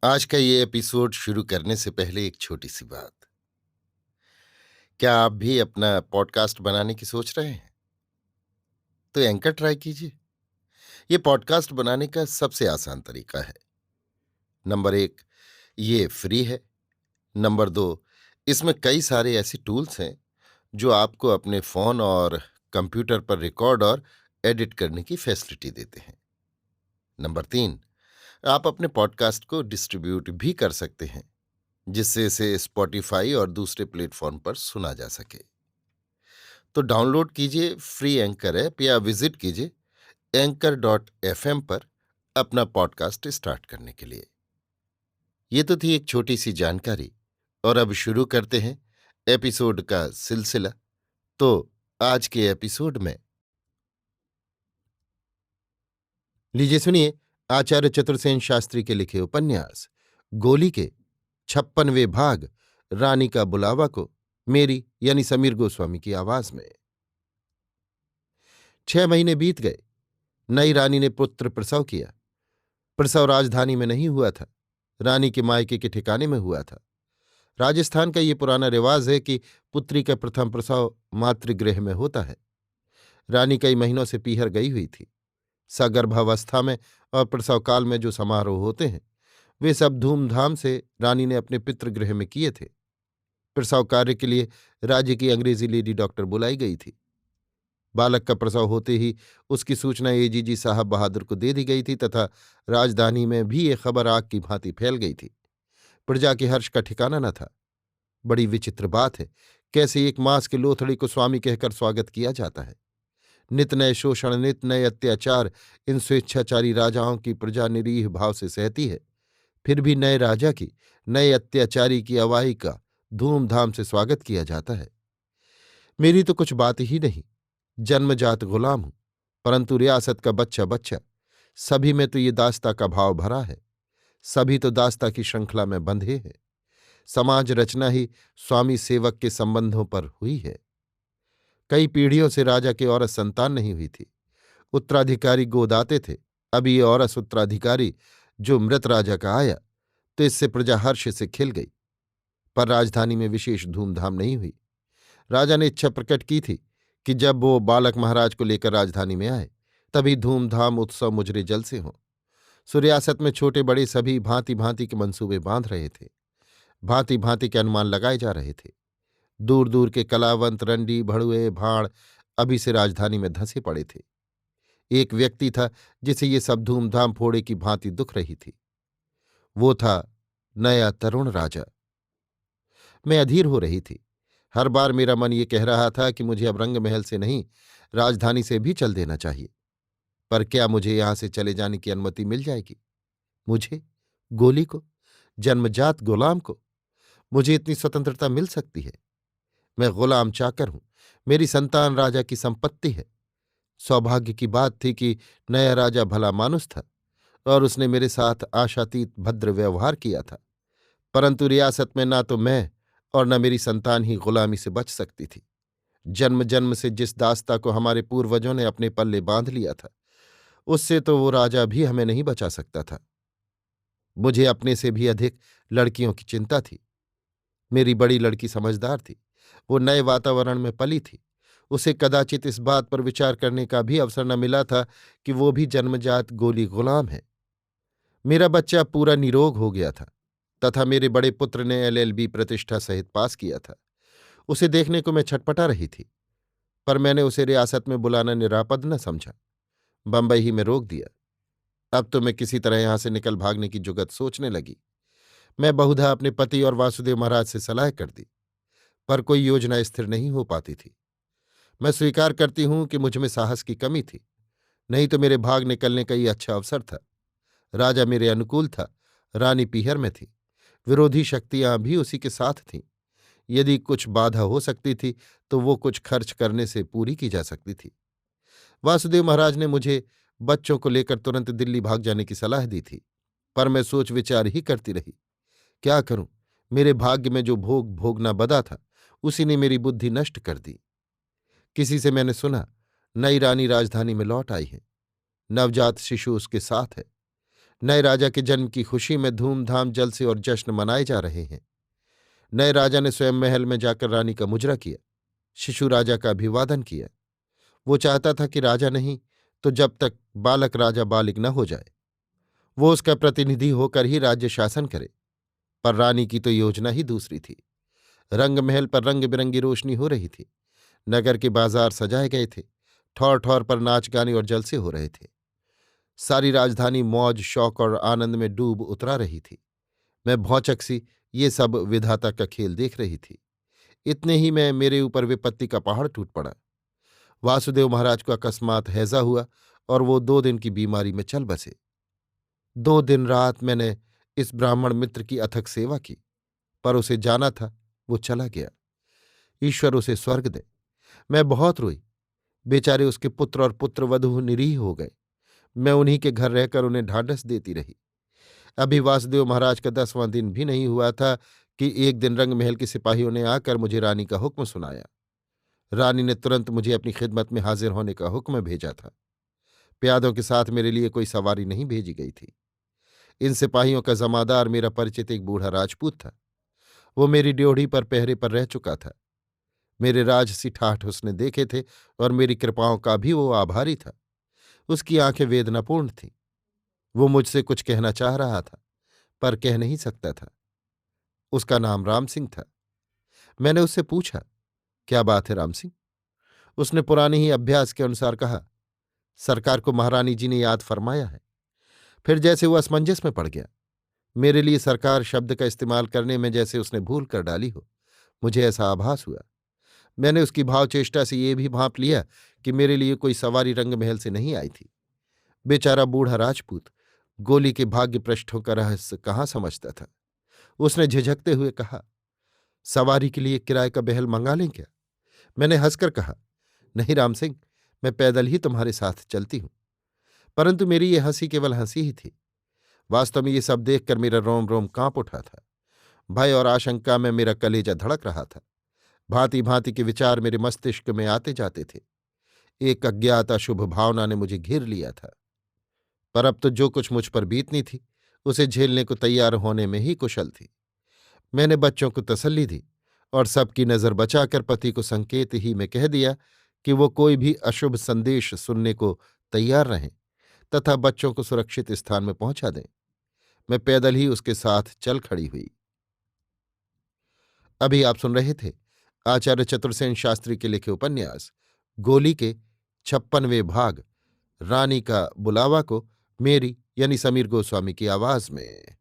आज का ये एपिसोड शुरू करने से पहले एक छोटी सी बात। क्या आप भी अपना पॉडकास्ट बनाने की सोच रहे हैं? तो एंकर ट्राई कीजिए। ये पॉडकास्ट बनाने का सबसे आसान तरीका है। नंबर एक, ये फ्री है। नंबर दो, इसमें कई सारे ऐसे टूल्स हैं जो आपको अपने फोन और कंप्यूटर पर रिकॉर्ड और एडिट करने की फैसिलिटी देते हैं। नंबर तीन, आप अपने पॉडकास्ट को डिस्ट्रीब्यूट भी कर सकते हैं, जिससे इसे स्पॉटिफाई और दूसरे प्लेटफॉर्म पर सुना जा सके। तो डाउनलोड कीजिए फ्री एंकर ऐप या विजिट कीजिए anchor.fm पर अपना पॉडकास्ट स्टार्ट करने के लिए। ये तो थी एक छोटी सी जानकारी, और अब शुरू करते हैं एपिसोड का सिलसिला। तो आज के एपिसोड में लीजिए सुनिए आचार्य चतुर्सेन शास्त्री के लिखे उपन्यास गोली के 56वें भाग रानी का बुलावा को मेरी यानी समीर गोस्वामी की आवाज में। 6 महीने बीत गए। नई रानी ने पुत्र प्रसव किया। प्रसव राजधानी में नहीं हुआ था, रानी के मायके के ठिकाने में हुआ था। राजस्थान का ये पुराना रिवाज है कि पुत्री का प्रथम प्रसव मातृगृह में होता है। रानी कई महीनों से पीहर गई हुई थी। सगर्भावस्था में और प्रसव काल में जो समारोह होते हैं, वे सब धूमधाम से रानी ने अपने पितृगृह में किए थे। प्रसव कार्य के लिए राज्य की अंग्रेजी लेडी डॉक्टर बुलाई गई थी। बालक का प्रसव होते ही उसकी सूचना एजीजी साहब बहादुर को दे दी गई थी तथा राजधानी में भी ये खबर आग की भांति फैल गई थी। प्रजा के हर्ष का ठिकाना न था। बड़ी विचित्र बात है, कैसे एक मास के लोथड़ी को स्वामी कहकर स्वागत किया जाता है। नित नए शोषण, नित नए अत्याचार इन स्वेच्छाचारी राजाओं की प्रजा निरीह भाव से सहती है, फिर भी नए राजा की, नए अत्याचारी की अवाई का धूमधाम से स्वागत किया जाता है। मेरी तो कुछ बात ही नहीं, जन्मजात गुलाम हूं, परंतु रियासत का बच्चा बच्चा, सभी में तो ये दास्ता का भाव भरा है। सभी तो दास्ता की श्रृंखला में बंधे हैं। समाज रचना ही स्वामी सेवक के संबंधों पर हुई है। कई पीढ़ियों से राजा के औरस संतान नहीं हुई थी। उत्तराधिकारी गोदाते थे। अब ये औरस उत्तराधिकारी जो मृत राजा का आया, तो इससे प्रजा हर्ष से खिल गई। पर राजधानी में विशेष धूमधाम नहीं हुई। राजा ने इच्छा प्रकट की थी कि जब वो बालक महाराज को लेकर राजधानी में आए, तभी धूमधाम उत्सव मुजरे जलसे हों। सुरियासत में छोटे बड़े सभी भांति भांति के मंसूबे बांध रहे थे। भांति भांति के अनुमान लगाए जा रहे थे। दूर दूर के कलावंत, रंडी, भड़ुए, भाण अभी से राजधानी में धंसे पड़े थे। एक व्यक्ति था जिसे ये सब धूमधाम फोड़े की भांति दुख रही थी। वो था नया तरुण राजा। मैं अधीर हो रही थी। हर बार मेरा मन ये कह रहा था कि मुझे अब रंग महल से नहीं, राजधानी से भी चल देना चाहिए। पर क्या मुझे यहां से चले जाने की अनुमति मिल जाएगी? मुझे, गोली को, जन्मजात गुलाम को, मुझे इतनी स्वतंत्रता मिल सकती है? मैं गुलाम चाकर हूं। मेरी संतान राजा की संपत्ति है। सौभाग्य की बात थी कि नया राजा भला मानुस था और उसने मेरे साथ आशातीत भद्र व्यवहार किया था। परंतु रियासत में ना तो मैं और न मेरी संतान ही गुलामी से बच सकती थी। जन्म जन्म से जिस दास्ता को हमारे पूर्वजों ने अपने पल्ले बांध लिया था, उससे तो वो राजा भी हमें नहीं बचा सकता था। मुझे अपने से भी अधिक लड़कियों की चिंता थी। मेरी बड़ी लड़की समझदार थी। वो नए वातावरण में पली थी। उसे कदाचित इस बात पर विचार करने का भी अवसर न मिला था कि वो भी जन्मजात गोली गुलाम है। मेरा बच्चा पूरा निरोग हो गया था तथा मेरे बड़े पुत्र ने एलएलबी प्रतिष्ठा सहित पास किया था। उसे देखने को मैं छटपटा रही थी, पर मैंने उसे रियासत में बुलाना निरापद न समझा। बंबई ही में रोक दिया। अब तो मैं किसी तरह यहां से निकल भागने की जुगत सोचने लगी। मैं बहुधा अपने पति और वासुदेव महाराज से सलाह कर दी, पर कोई योजना स्थिर नहीं हो पाती थी। मैं स्वीकार करती हूं कि मुझ में साहस की कमी थी, नहीं तो मेरे भाग निकलने का ये अच्छा अवसर था। राजा मेरे अनुकूल था, रानी पीहर में थी, विरोधी शक्तियां भी उसी के साथ थीं। यदि कुछ बाधा हो सकती थी तो वो कुछ खर्च करने से पूरी की जा सकती थी। वासुदेव महाराज ने मुझे बच्चों को लेकर तुरंत दिल्ली भाग जाने की सलाह दी थी, पर मैं सोच विचार ही करती रही। क्या करूं? मेरे भाग्य में जो भोग भोगना बदा था, उसी ने मेरी बुद्धि नष्ट कर दी। किसी से मैंने सुना, नई रानी राजधानी में लौट आई है। नवजात शिशु उसके साथ है। नए राजा के जन्म की खुशी में धूमधाम जलसे और जश्न मनाए जा रहे हैं। नए राजा ने स्वयं महल में जाकर रानी का मुजरा किया, शिशु राजा का अभिवादन किया। वो चाहता था कि राजा नहीं तो जब तक बालक राजा बालिक न हो जाए वो उसका प्रतिनिधि होकर ही राज्य शासन करे। पर रानी की तो योजना ही दूसरी थी। रंग महल पर रंग बिरंगी रोशनी हो रही थी। नगर के बाजार सजाए गए थे। ठौर ठौर पर नाच गाने और जलसे हो रहे थे। सारी राजधानी मौज शौक और आनंद में डूब उतरा रही थी। मैं भौचक सी ये सब विधाता का खेल देख रही थी। इतने ही में मेरे ऊपर विपत्ति का पहाड़ टूट पड़ा। वासुदेव महाराज को अकस्मात हैजा हुआ और वो 2 दिन की बीमारी में चल बसे। 2 दिन रात मैंने इस ब्राह्मण मित्र की अथक सेवा की, पर उसे जाना था वो चला गया। ईश्वर उसे स्वर्ग दे। मैं बहुत रोई। बेचारे उसके पुत्र और पुत्रवधू निरीह हो गए। मैं उन्हीं के घर रहकर उन्हें ढांढस देती रही। अभी वासुदेव महाराज का 10वां दिन भी नहीं हुआ था कि एक दिन रंग महल के सिपाहियों ने आकर मुझे रानी का हुक्म सुनाया। रानी ने तुरंत मुझे अपनी खिदमत में हाजिर होने का हुक्म भेजा था। प्यादों के साथ मेरे लिए कोई सवारी नहीं भेजी गई थी। इन सिपाहियों का जमादार मेरा परिचित एक बूढ़ा राजपूत था। वो मेरी ड्योढ़ी पर पहरे पर रह चुका था। मेरे राजसी ठाठ उसने देखे थे और मेरी कृपाओं का भी वो आभारी था। उसकी आंखें वेदनापूर्ण थीं। वो मुझसे कुछ कहना चाह रहा था पर कह नहीं सकता था। उसका नाम राम सिंह था। मैंने उससे पूछा, क्या बात है राम सिंह? उसने पुराने ही अभ्यास के अनुसार कहा, सरकार को महारानी जी ने याद फरमाया है। फिर जैसे वो असमंजस में पड़ गया। मेरे लिए सरकार शब्द का इस्तेमाल करने में जैसे उसने भूल कर डाली हो, मुझे ऐसा आभास हुआ। मैंने उसकी भावचेष्टा से ये भी भांप लिया कि मेरे लिए कोई सवारी रंग महल से नहीं आई थी। बेचारा बूढ़ा राजपूत गोली के भाग्य पृष्ठों का रहस्य कहाँ समझता था। उसने झिझकते हुए कहा, सवारी के लिए किराए का महल मंगा लें क्या? मैंने हंसकर कहा, नहीं राम सिंह, मैं पैदल ही तुम्हारे साथ चलती हूं। परंतु मेरी ये हंसी केवल हंसी ही थी। वास्तव में ये सब देखकर मेरा रोम रोम कांप उठा था। भय और आशंका में मेरा कलेजा धड़क रहा था। भांति भांति के विचार मेरे मस्तिष्क में आते जाते थे। एक अज्ञात अशुभ भावना ने मुझे घेर लिया था। पर अब तो जो कुछ मुझ पर बीतनी थी उसे झेलने को तैयार होने में ही कुशल थी। मैंने बच्चों को तसल्ली दी और सबकी नजर बचाकर पति को संकेत ही में कह दिया कि वो कोई भी अशुभ संदेश सुनने को तैयार रहें तथा बच्चों को सुरक्षित स्थान में पहुंचा दें। मैं पैदल ही उसके साथ चल खड़ी हुई। अभी आप सुन रहे थे आचार्य चतुर्सेन शास्त्री के लिखे उपन्यास गोली के 56वें भाग रानी का बुलावा को मेरी यानी समीर गोस्वामी की आवाज में।